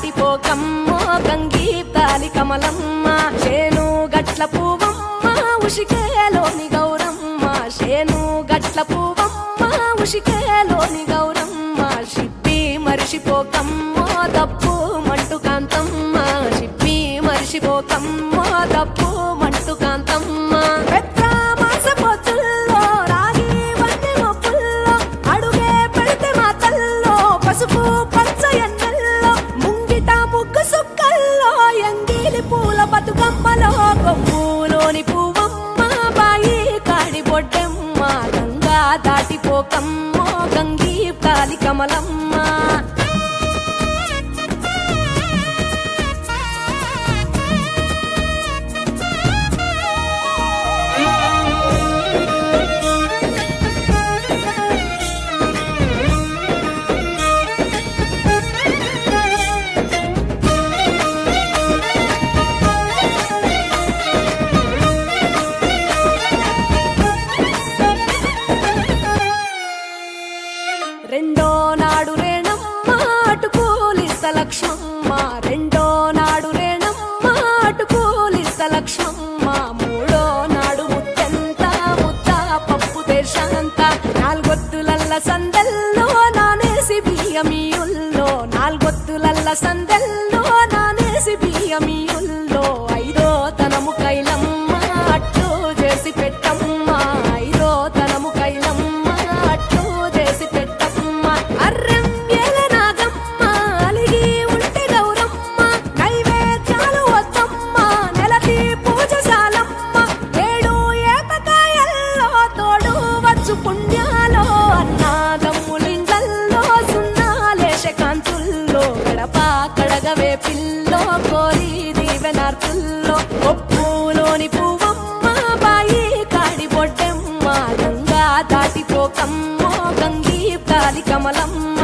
దాటిపోకమ్మో గంగీ తాలి కమలమ్మ చేను గట్ల పువ్వమ్మ ఉషికేలోని గౌరమ్మ చేను గట్ల పువ్వమ్మ ఉషికేలోని గౌరమ్మ షిప్పి మరిషిపోకమ్మో దప్పు మంటు కాంతమ్మ షిప్పి మరిషిపోకమ్మో దప్పు మంటు కాంతమ్మ పసుపు పచ్చ ఎన్నెల్లో ముంగిట ముగ్గు సుక్కల్లో ఎంగిలి పూల బతుకమ్మలో కొమ్ములోని పువ్వమ్మ బాయి కాడి బొడ్డెమ్మ గంగా దాటిపోకమ్మో గంగీ తాలి కమలమ్మ రెండో నాడు రేణమ్మ అటుకూలిస్త లక్ష్మమ్మ రెండో నాడు రేణమ్మ అటుకూలిస్త లక్ష్మమ్మ మూడో నాడు ముత్తెంత ముద్ద పప్పు దేశంత నాలుగొత్తులల్ల సందెల్లో నానేసి బియ్యమియుల్లో నాలుగొత్తులల్ల సందెల్లో నానేసి బియ్యమియుల్లో ఐదో తనము కైలమ్మ అట్టు చేసి పెట్టమ్మ ఐదో తనము కైలమ్మ అట్టు చేసి పెట్టమ్మ అర్రం ఏల నాగమ్మ అలిగి ఉంటే గౌరమ్మ నైవేద్యాలు వద్దమ్మ నెలకి పూజశాలమ్మ ఏడు ఏపకాయల్లో తోడు వచ్చు పుణ్యాలో అన్నాదమ్ములిండ్లల్లో సున్నాలేశ కాంతుల్లో గడప కడగవే పిల్లో కోరి దీవెనార్తుల్లో ఒప్పులోని పువ్వమ్మ బాయి కాడి బొడ్డెమ్మ గంగా దాటిపోకమ్మో గంగీ తాలి కమలమ్మ